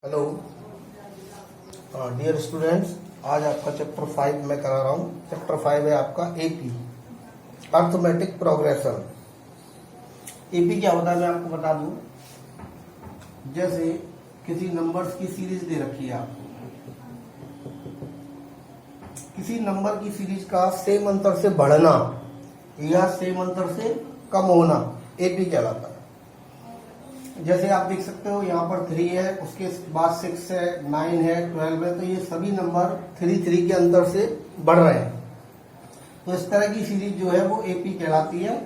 Hello dear students, आज आपका chapter 5 मैं करा रहा हूँ। चैप्टर 5 है आपका एपी, अर्थमेटिक प्रोग्रेशन। एपी क्या होता है मैं आपको बता दूं। जैसे किसी नंबर्स की सीरीज दे रखी है आपको, किसी नंबर की सीरीज का सेम अंतर से बढ़ना या सेम अंतर से कम होना एपी कहलाता है। जैसे आप देख सकते हो यहाँ पर 3 है, उसके बाद 6 है, 9 है, 12 है, तो ये सभी नंबर 3 के अंतर से बढ़ रहे हैं। तो इस तरह की सीरीज जो है वो एपी कहलाती है।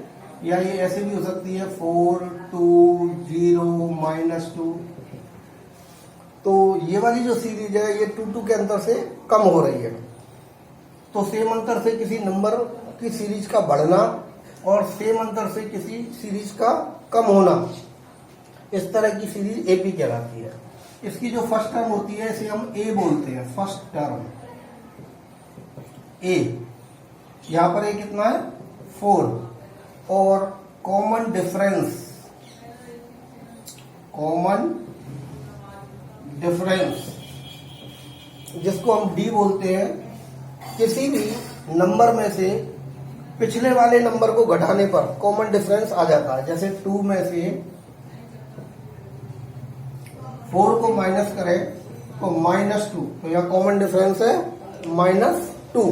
या ये ऐसे भी हो सकती है 4, 2, 0, -2। तो ये वाली जो सीरीज है ये 2 के अंतर से कम हो रही है। तो सेम अंतर से किसी नंबर की सीरीज का बढ़ना और सेम अंतर से किसी सीरीज का कम होना, इस तरह की सीरीज एपी कहलाती है। इसकी जो फर्स्ट टर्म होती है इसे हम ए बोलते हैं। फर्स्ट टर्म ए, यहां पर ए कितना है 4। और कॉमन डिफरेंस जिसको हम डी बोलते हैं, किसी भी नंबर में से पिछले वाले नंबर को घटाने पर कॉमन डिफरेंस आ जाता है। जैसे 2 में से 4 को माइनस करें तो -2, तो यह कॉमन डिफरेंस है -2।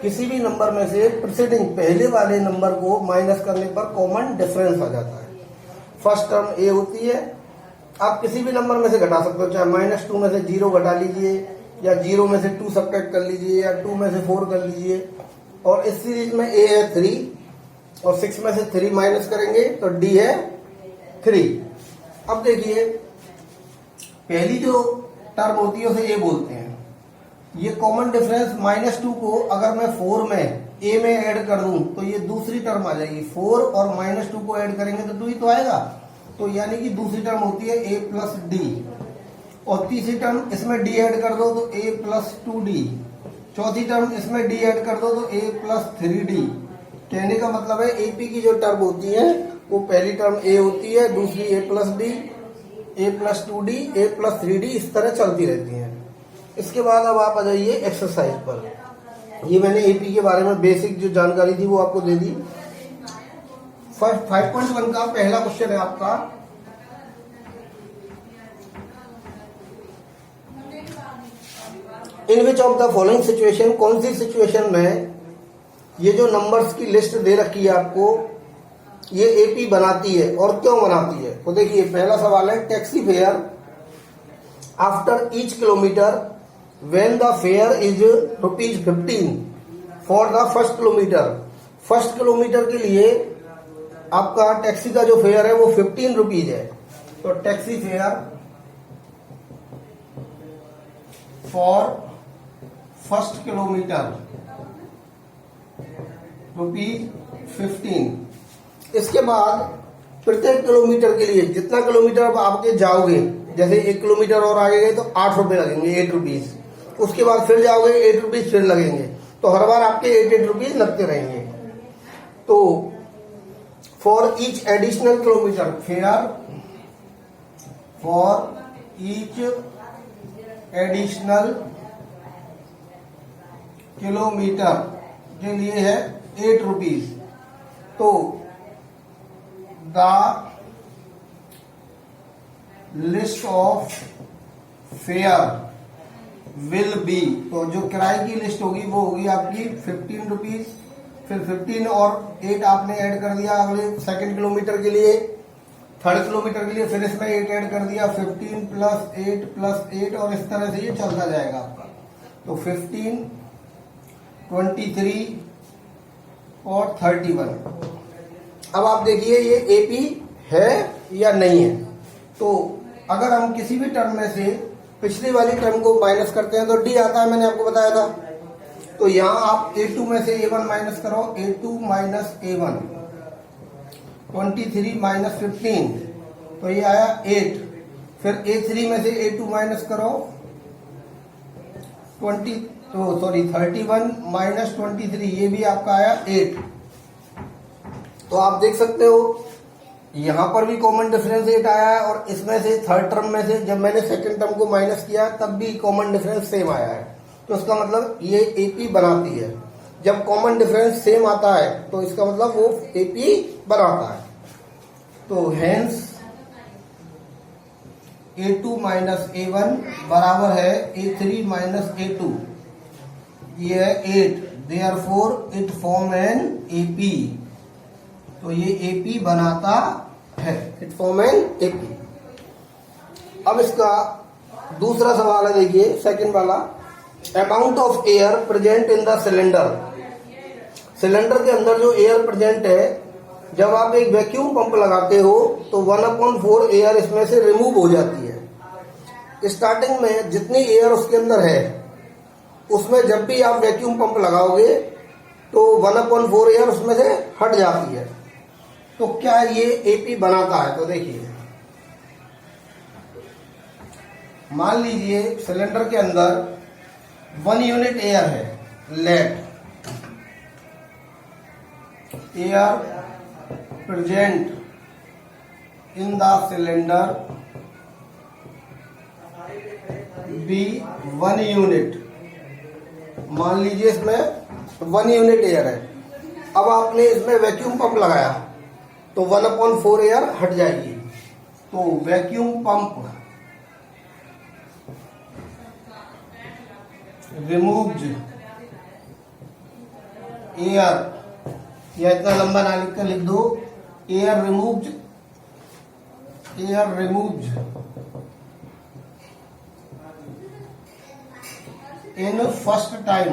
किसी भी नंबर में से प्रीसीडिंग पहले वाले नंबर को माइनस करने पर कॉमन डिफरेंस आ जाता है। फर्स्ट टर्म ए होती है। आप किसी भी नंबर में से घटा सकते हो, चाहे -2 में से 0 घटा लीजिए, या 0 में से 2 सब्ट्रैक्ट कर लीजिए, या 2 में से 4 कर लीजिए। और इस सीरीज में ए है 3 और 6 में से 3 माइनस करेंगे तो डी है 3। अब देखिए, पहली जो टर्म होती है उसे ए बोलते हैं। ये कॉमन डिफरेंस -2 को अगर मैं 4 में ए में ऐड कर दूं तो ये दूसरी टर्म आ जाएगी। 4 और -2 को ऐड करेंगे तो 2 ही तो आएगा। तो यानी कि दूसरी टर्म होती है a प्लस डी। और तीसरी टर्म इसमें डी ऐड कर दो तो a प्लस 2d। चौथी टर्म इसमें डी ऐड कर दो तो a प्लस 3d। कहने का मतलब है एपी की जो टर्म होती है वो पहली टर्म a होती है, दूसरी a plus D, a plus 2d, a plus 3d, इस तरह चलती रहती हैं। इसके बाद अब आप आ जाइए एक्सरसाइज पर। ये मैंने एपी के बारे में बेसिक जो जानकारी थी वो आपको दे दी। 5.1 का पहला क्वेश्चन है आपका, in which of the following situation, कौन सी सिचुएशन में ये जो नंबर्स की लिस्ट दे रखी है आपको ये एपी बनाती है और क्यों बनाती है। तो देखिए पहला सवाल है, taxi fare after each kilometre when the fair is ₹15 for the first kilometre. First kilometre के लिए आपका टैक्सी का जो फेयर है वो 15 रुपीज है। तो taxi fare for first kilometre ₹15। इसके बाद प्रत्येक किलोमीटर के लिए जितना किलोमीटर अब आपके जाओगे, जैसे 1 किलोमीटर और आगे गए तो 8 रुपए लगेंगे, 8 रुपीज। उसके बाद फिर जाओगे 8 रुपीज फिर लगेंगे, तो हर बार आपके 8 रुपीज लगते रहेंगे। तो for each additional kilometre, fair for each additional kilometre के लिए है 8 रुपीज। तो the list of fair will be, तो जो किराए की लिस्ट होगी वो होगी आपकी 15 रुपीज। फिर 15 और 8 आपने ऐड कर दिया अगले सेकंड किलोमीटर के लिए, थर्ड किलोमीटर के लिए फिर इसमें 8 ऐड कर दिया, 15 प्लस 8 और इस तरह से ये चलता जाएगा आपका। तो 15, 23 और 31। अब आप देखिए ये एपी है या नहीं है। तो अगर हम किसी भी टर्म में से पिछली वाली टर्म को माइनस करते हैं तो डी आता है, मैंने आपको बताया था। तो यहां आप a2 में से a1 माइनस करो, a2 माइनस a1, 23 माइनस 15, तो ये आया 8। फिर a3 में से a2 माइनस करो 31 माइनस 23, ये भी आपका आया 8। तो आप देख सकते हो यहाँ पर भी कॉमन डिफरेंस 8 आया है और इसमें से थर्ड टर्म में से जब मैंने सेकंड टर्म को माइनस किया तब भी कॉमन डिफरेंस सेम आया है। तो इसका मतलब ये एपी बनाती है। जब कॉमन डिफरेंस सेम आता है तो इसका मतलब वो एपी बनाता है। तो हेंस A2 माइनस A1 बराबर है A3 माइनस A2, ये है 8, therefore it form an AP। तो ये AP बनाता है, इट फॉर्म एन AP। अब इसका दूसरा सवाल है, देखिए सेकंड वाला, amount of air present in the cylinder. Cylinder के अंदर जो एयर प्रेजेंट है, जब आप एक वैक्यूम पंप लगाते हो तो 1/4 एयर इसमें से रिमूव हो जाती है। स्टार्टिंग में जितनी एयर उसके अंदर है उसमें जब भी आप वैक्यूम पंप लगाओगे तो 1/4 एयर उसमें से हट जाती है। तो क्या ये एपी बनाता है? तो देखिए, मान लीजिए सिलेंडर के अंदर 1 यूनिट एयर है, let air present in the cylinder be 1 unit. मान लीजिए इसमें 1 यूनिट एयर है। अब आपने इसमें वैक्यूम पंप लगाया तो 1/4 एयर हट जाएगी। तो वैक्यूम पंप रिमूव्ड एयर, या इतना लंबा ना लिख कर लिख दो, air removed in first time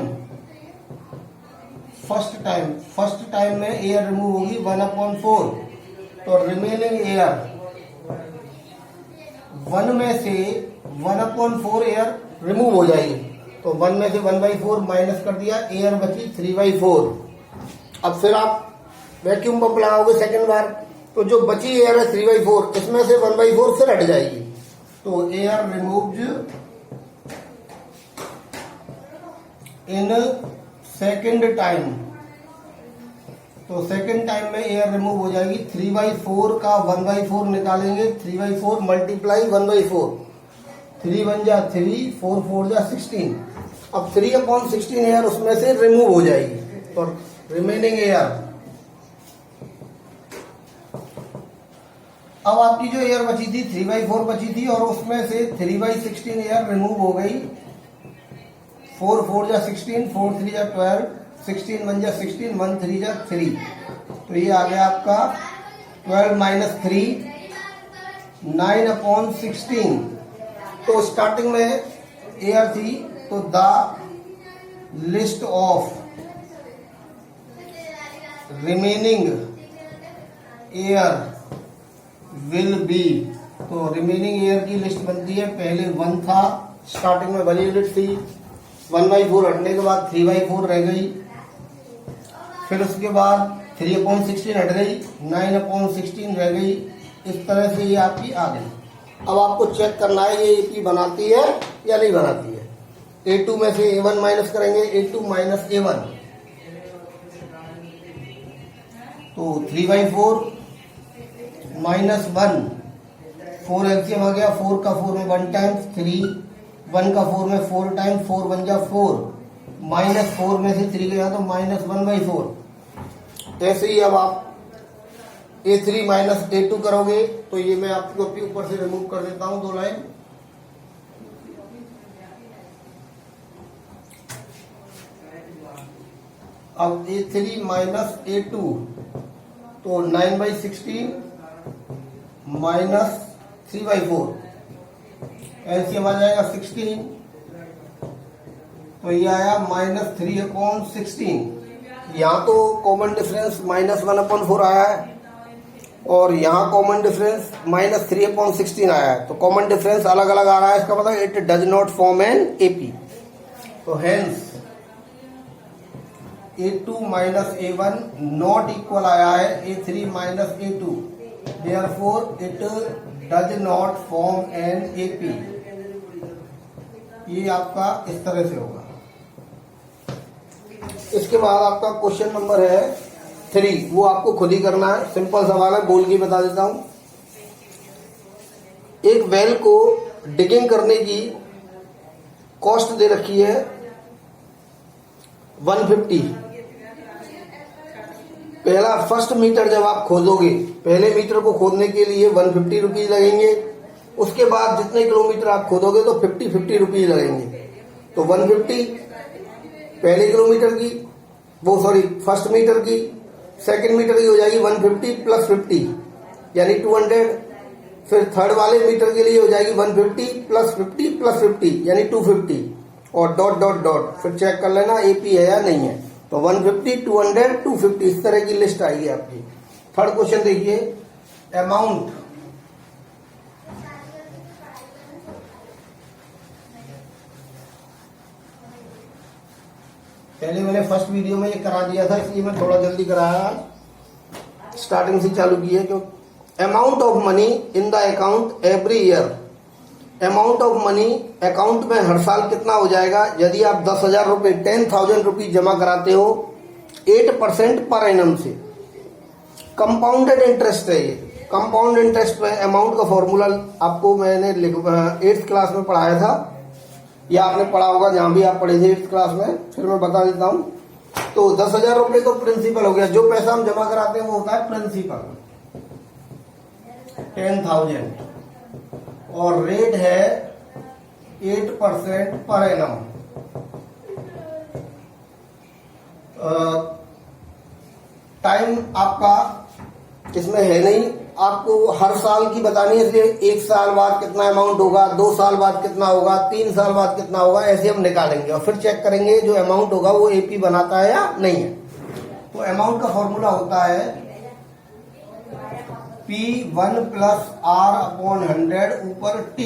में एयर रिमूव होगी 1/4। तो रिमेनिंग एयर 1 में से 1/4 एयर रिमूव हो जाएगी। तो 1 में से 1/4 माइनस कर दिया, एयर बची 3/4। अब फिर आप वैक्यूम पंप लगाओगे सेकंड बार, तो जो बची एयर है 3/4, इसमें से 1/4 फिर हट जाएगी। तो air removed in second time, तो सेकंड टाइम में एयर रिमूव हो जाएगी। 3/4 का 1/4 निकालेंगे, 3/4 मल्टीप्लाई 1/4, 3 1 जा 3, 4 4 जा 16। अब 3/16 एयर उसमें से रिमूव हो जाएगी। तो रिमेनिंग एयर, अब आपकी जो एयर बची थी 3/4 बची थी और उसमें से 3/16 एयर रिमूव हो गई। 4 4 जा 16, 4 3 जा 12, 16 1 जा 16, 1 3 जा 3। तो ये आ गया आपका 12 माइनस 3, 9/16। तो स्टार्टिंग में एयर थी, तो the list of remaining air will be, तो रिमेनिंग एयर की लिस्ट बनती है। पहले 1 था, स्टार्टिंग में 1 यूनिट थी, 1/4 हटने के बाद 3/4 रह गई, फिर उसके बाद 3/16 हट गई, 9/16 रह गई। इस तरह से ये आपकी आ गई। अब आपको चेक करना है ये एपी बनाती है या नहीं बनाती है। A2 में से A1 माइनस करेंगे, A2 माइनस A1, तो 3/4 माइनस 1, 4 एलसीएम आ गया, 4 का 4 में 1 टाइम्स, 3 1 का 4 में 4 टाइम, 4 1 जा 4, माइनस 4 में से 3 गया तो माइनस 1/4। ऐसे ही अब आप A3 माइनस A2 करोगे तो ये मैं आपको ऊपर से रिमूव कर देता हूं 2 लाइन। अब A3 माइनस A2, तो 9/16 माइनस 3/4, एलसीएम आ जाएगा 16, तो ये आया माइनस 3/16। यहाँ तो कॉमन डिफरेंस माइनस 1/4 आया है और यहाँ कॉमन डिफरेंस माइनस 3/16 आया है। तो कॉमन डिफरेंस अलग अलग आ रहा है, इसका मतलब it does not form an AP. तो hence A2 minus A1 not equal आया है A3 minus A2, therefore it does not form an AP. ये आपका इस तरह से होगा। इसके बाद आपका क्वेश्चन नंबर है 3, वो आपको खुद ही करना है, सिंपल सवाल है, बोल के बता देता हूं। एक वेल को डिगिंग करने की कॉस्ट दे रखी है 150। पहला फर्स्ट मीटर जब आप खोदोगे, पहले मीटर को खोदने के लिए 150 रुपीज लगेंगे। उसके बाद जितने किलोमीटर आप खोदोगे तो 50 रुपीज लगेंगे। तो 150 पहले किलोमीटर की, वो सॉरी फर्स्ट मीटर की, सेकंड मीटर की हो जाएगी 150 प्लस 50 यानी 200। फिर थर्ड वाले मीटर के लिए हो जाएगी 150 प्लस 50 यानी 250 और डॉट डॉट डॉट। फिर चेक कर लेना एपी है या नहीं है। तो 150, 200, 250 इस तरह की लिस्ट आएगी आपकी। थर्ड क्वेश्चन देखिए, अमाउंट पहले मैंने फर्स्ट वीडियो में ये करा दिया था, इसलिए मैं थोड़ा जल्दी कराया, स्टार्टिंग से चालू की है। क्यों amount of money in the account every year, amount of money account में हर साल कितना हो जाएगा यदि आप 10,000 रुपये 10,000 रुपीज जमा कराते हो 8% पर एनम से। कंपाउंडेड इंटरेस्ट है ये। कंपाउंड इंटरेस्ट में अमाउंट का फॉर्मूला आपको मैंने 8th क्लास में पढ़ाया था, या आपने पढ़ा होगा जहां भी आप पढ़े थे 8th क्लास में, फिर मैं बता देता हूं। तो 10,000 रुपये तो प्रिंसिपल हो गया, जो पैसा हम जमा कराते हैं वो होता है प्रिंसिपल 10,000 और रेट है 8% पर एनम। टाइम आपका इसमें है नहीं, आपको हर साल की बतानी है, इसलिए 1 साल बाद कितना अमाउंट होगा, 2 साल बाद कितना होगा, 3 साल बाद कितना होगा, ऐसे हम निकालेंगे और फिर चेक करेंगे जो अमाउंट होगा वो एपी बनाता है या नहीं है। तो अमाउंट का फॉर्मूला होता है P1 प्लस R/100 ऊपर T।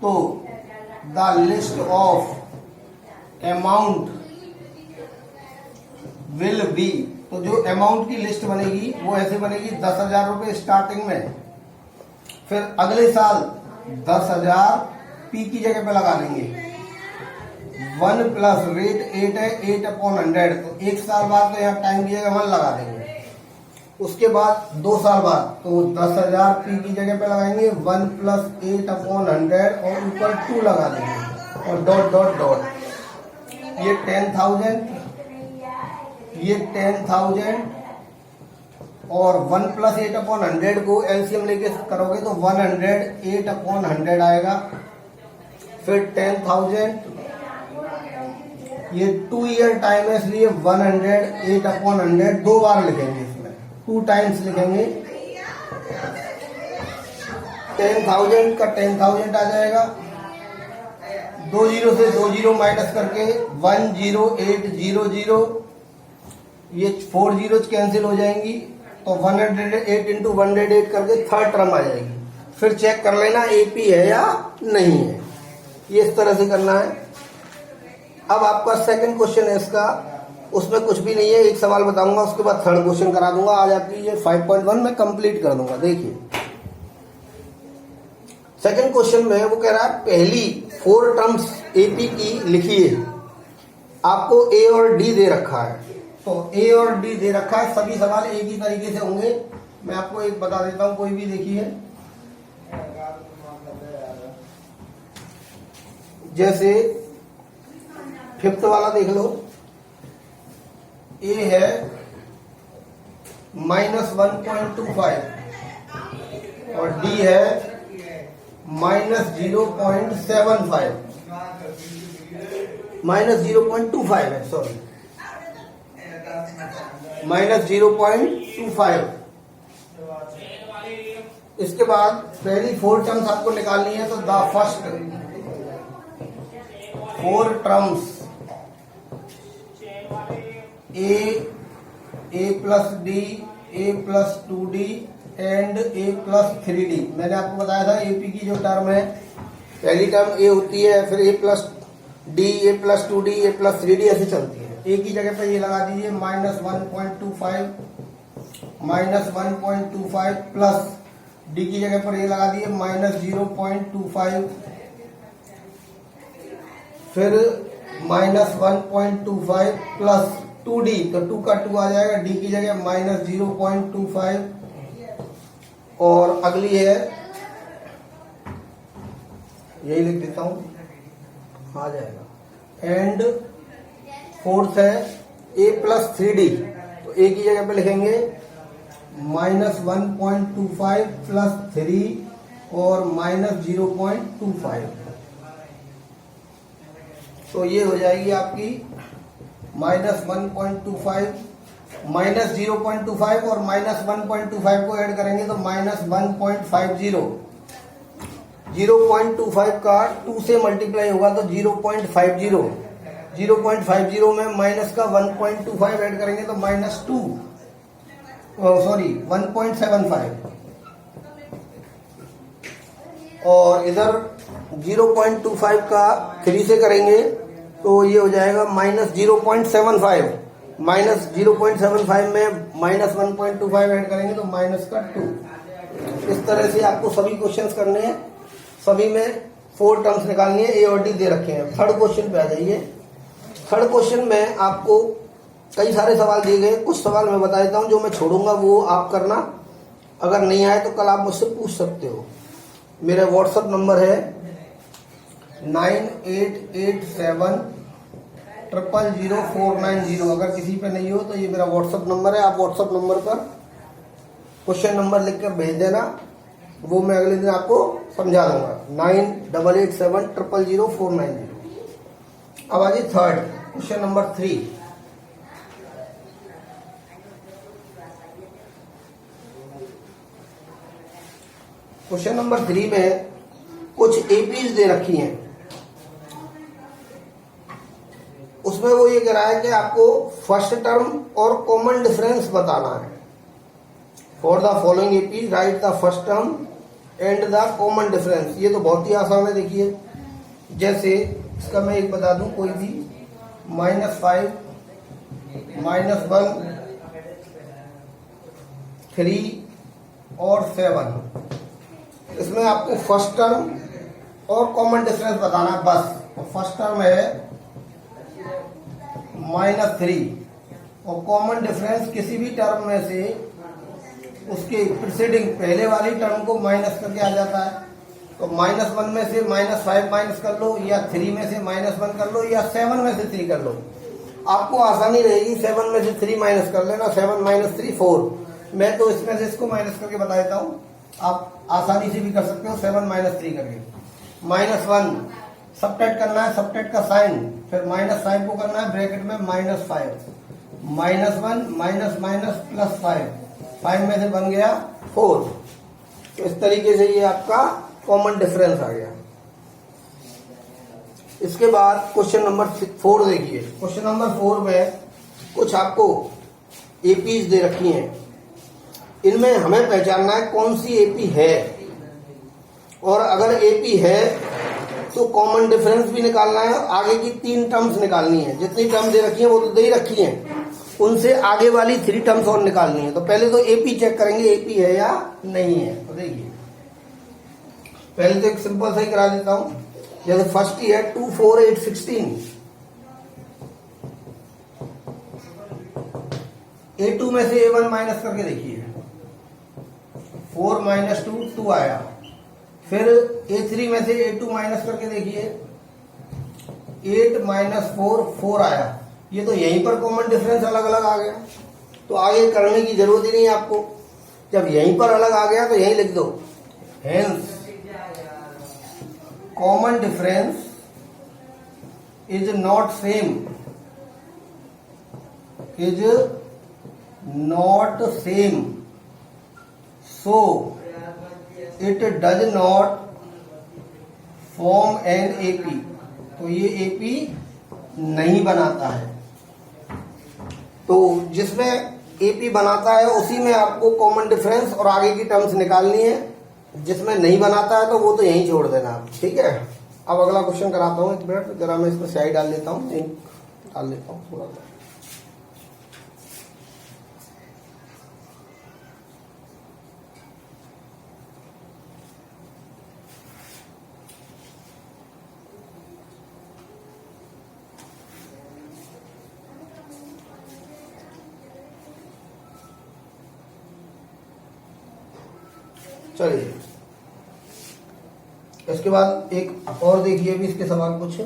तो the list of amount will be, तो जो अमाउंट की लिस्ट बनेगी वो ऐसे बनेगी 10,000 रुपये स्टार्टिंग में, फिर अगले साल 10,000 पी की जगह पे लगा देंगे, 1 प्लस रेट 8 है 8/100, तो 1 साल बाद तो यहाँ टाइम की जगह 1 लगा देंगे। उसके बाद 2 साल बाद तो 10,000 पी की जगह पे लगाएंगे 1 प्लस 8/100 और ऊपर 2 लगा देंगे और डॉट डॉट डॉट। ये 10,000, ये 10,000 और 1 प्लस 8/100 को एलसीएम लेके करोगे तो 100 8/100 आएगा। फिर 10,000, ये 2 ईयर टाइम है इसलिए 100 8/100 2 बार लिखेंगे, इसमें 2 टाइम्स लिखेंगे। 10,000 का 10,000 आ जाएगा, 2 जीरो से 2 जीरो माइनस करके 10800, ये 4 जीरो कैंसिल हो जाएंगी तो 108 इंटू 108 करके थर्ड टर्म आ जाएगी। फिर चेक कर लेना एपी है या नहीं है, ये इस तरह से करना है। अब आपका सेकंड क्वेश्चन है इसका, उसमें कुछ भी नहीं है, एक सवाल बताऊंगा उसके बाद थर्ड क्वेश्चन करा दूंगा। आज आपकी ये 5.1 में कंप्लीट कर दूंगा। देखिए सेकंड क्वेश्चन में वो कह रहा है पहली 4 टर्म्स एपी की लिखिए। आपको ए और डी दे रखा है, तो ए और डी दे रखा है, सभी सवाल एक ही तरीके से होंगे। मैं आपको एक बता देता हूं, कोई भी देखिए, जैसे 5th वाला देख लो, ए है -1.25 और डी है -0.75, -0.25 है, सॉरी -0.25। इसके बाद पहली 4 टर्म्स आपको निकालनी है, तो the first 4 terms A plus D, A plus 2D and A plus 3D। मैंने आपको बताया था एपी की जो टर्म है, पहली टर्म ए होती है, फिर ए प्लस डी, ए प्लस 2D, ए प्लस 3D ऐसे चलती है। ए की जगह पे ये लगा दीजिए -1.25 प्लस डी की जगह पर ये लगा दिए -0.25, फिर -1.25 प्लस 2d, तो 2 का 2 आ जाएगा, d की जगह माइनस 0.25, और अगली है, यही लिख देता हूं, आ जाएगा, एंड फोर्थ है a प्लस 3d, तो a की जगह पे लिखेंगे माइनस 1.25 प्लस 3 और माइनस 0.25, तो ये हो जाएगी आपकी माइनस 1.25, माइनस 0.25 और माइनस 1.25 को ऐड करेंगे तो माइनस 1.50, 0.25 का 2 से मल्टीप्लाई होगा तो 0.50, 0.50 में माइनस का 1.25 ऐड करेंगे तो माइनस 2, सॉरी 1.75, और इधर 0.25 का 3 से करेंगे तो ये हो जाएगा माइनस 0.75, माइनस 0.75 में माइनस 1.25 ऐड करेंगे तो माइनस का 2। इस तरह से आपको सभी क्वेश्चंस करने हैं, सभी में 4 टर्म्स निकालनी है, ए और डी दे रखे हैं। थर्ड क्वेश्चन पे आ जाइए। थर्ड क्वेश्चन में आपको कई सारे सवाल दिए गए, कुछ सवाल मैं बता देता हूं, जो मैं छोड़ूंगा वो आप करना, अगर नहीं आए तो कल आप मुझसे पूछ सकते हो। मेरा व्हाट्सएप नंबर है 9887000490, अगर किसी पे नहीं हो तो ये मेरा व्हाट्सएप नंबर है, आप व्हाट्सएप नंबर पर क्वेश्चन नंबर लिखकर भेज देना, वो मैं अगले दिन आपको समझा दूंगा। 9887000490। अब आ जाइए third question number 3। Question number 3 में कुछ एपीज दे रखी हैं, उसमें वो ये कह रहा है कि आपको फर्स्ट टर्म और कॉमन डिफरेंस बताना है। For the following APs right the first term and the common difference. ये तो बहुत ही आसान है, देखिए जैसे इसका मैं एक बता दूं, कोई भी -5, -1, 3 और 7, इसमें आपको फर्स्ट टर्म और कॉमन डिफरेंस बताना है बस। फर्स्ट टर्म है -3 और कॉमन डिफरेंस किसी भी टर्म में से उसके प्रीसीडिंग पहले वाली टर्म को माइनस करके आ जाता है। तो -1 में से -5 माइनस कर लो, या 3 में से -1 कर लो, या 7 में से 3 कर लो, आपको आसानी रहेगी। 7 में से 3 माइनस कर लेना, 7 - 3 4। मैं तो इसमें से इसको माइनस करके बता देता हूँ, आप आसानी से भी कर सकते हो। 7 - 3 करके -1 सबट्रैक्ट करना है, सबट्रैक्ट का साइन, फिर -5 को करना है ब्रैकेट में -5, -1 माइनस प्लस 5 में से बन गया 4। तो इस तरीके से ये आपका कॉमन डिफरेंस आ गया। इसके बाद क्वेश्चन नंबर 4 देखिए। क्वेश्चन नंबर 4 में कुछ आपको एपीज दे रखी हैं, इनमें हमें पहचानना है कौन सी एपी है, और अगर एपी है तो कॉमन डिफरेंस भी निकालना है, आगे की 3 टर्म्स निकालनी है। जितनी टर्म दे रखी है वो तो दे ही रखी हैं, उनसे आगे वाली 3 टर्म्स और निकालनी है। तो पहले तो एपी चेक करेंगे, एपी है या नहीं है। तो देखिए पहले तो एक सिंपल सा ही करा देता हूं, जैसे फर्स्ट ही है 2 4 8 16, A2 में से A1 माइनस करके देखिए, 4 - 2 2 आया। फिर A3 में से A2 माइनस करके देखिए, 8 - 4 4 आया। ये तो यहीं पर कॉमन डिफरेंस अलग अलग आ गया, तो आगे करने की जरूरत ही नहीं है आपको। जब यहीं पर अलग आ गया तो यहीं लिख दो, hence common difference is not same, is not same, so it does not form an AP. तो ये एपी नहीं बनाता है। तो जिसमें एपी बनाता है उसी में आपको कॉमन डिफरेंस और आगे की टर्म्स निकालनी है, जिसमें नहीं बनाता है तो वो तो यहीं छोड़ देना आप, ठीक है। अब अगला क्वेश्चन कराता हूँ, एक मिनट जरा मैं इसमें स्याही डाल लेता हूँ, डाल लेता हूँ थोड़ा सा। चलिए इसके बाद एक और देखिए भी इसके सवाल कुछ।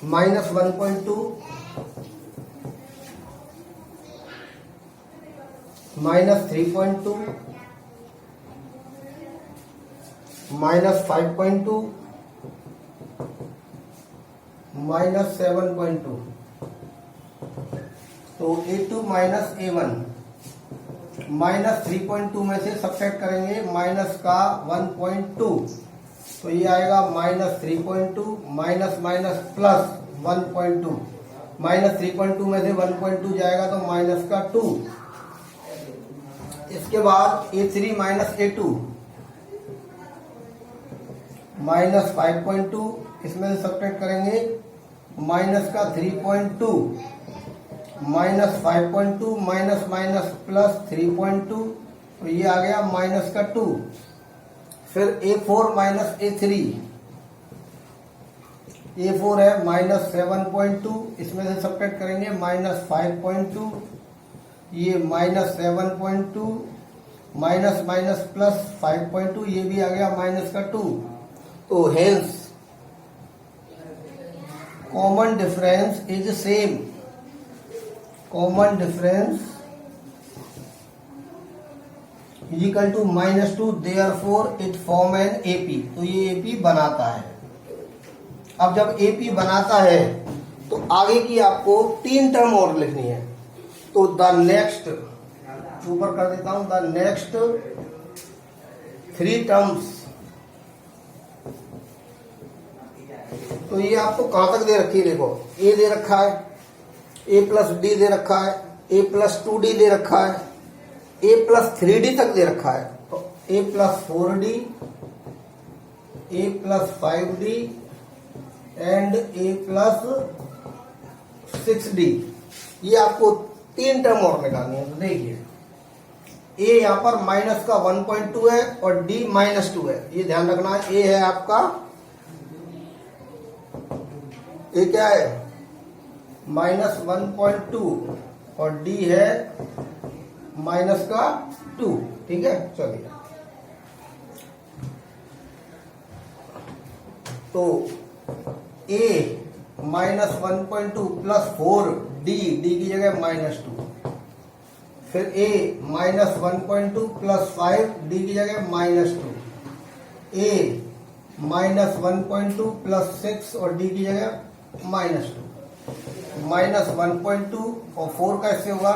-1.2 -3.2 -5.2 -7.2। तो A2 माइनस A1 -3.2 में से सब्ट्रैक्ट करेंगे माइनस का 1.2, तो ये आएगा -3.2 माइनस माइनस प्लस 1.2। -3.2 में से 1.2 जाएगा तो माइनस का 2। इसके बाद A3 माइनस A2 -5.2, इसमें से सब्ट्रैक्ट करेंगे माइनस का 3.2 -5.2 माइनस माइनस प्लस 3.2, तो ये आ गया माइनस का 2। फिर A4 माइनस A3, A4 है -7.2, इसमें से सब्ट्रैक्ट करेंगे -5.2, ये -7.2 माइनस माइनस प्लस 5.2, ये भी आ गया माइनस का 2। तो hence common difference is same, common difference equal to -2, therefore it form an AP। तो ये AP बनाता है। अब जब AP बनाता है तो आगे की आपको 3 टर्म और लिखनी है। तो द नेक्स्ट, ऊपर कर देता हूं, द नेक्स्ट 3 टर्म्स। तो ये आपको कहां तक दे रखी है, देखो A दे रखा है, A+D दे रखा है, A+2D दे रखा है, A+3D तक दे रखा है। तो A+4D, A+5D एंड A+6D, ये आपको 3 टर्म और निकालनी है। तो देखिए A यहाँ पर माइनस का 1.2 है और D -2 है, ये ध्यान रखना है। A है आपका, A क्या है -1.2 और D है माइनस का 2, ठीक है। चलिए तो A -1.2 प्लस 4D, D की जगह -2। फिर A -1.2 प्लस 5D की जगह -2। A -1.2 प्लस 6 और D की जगह -2। -1.2 और 4 कैसे होगा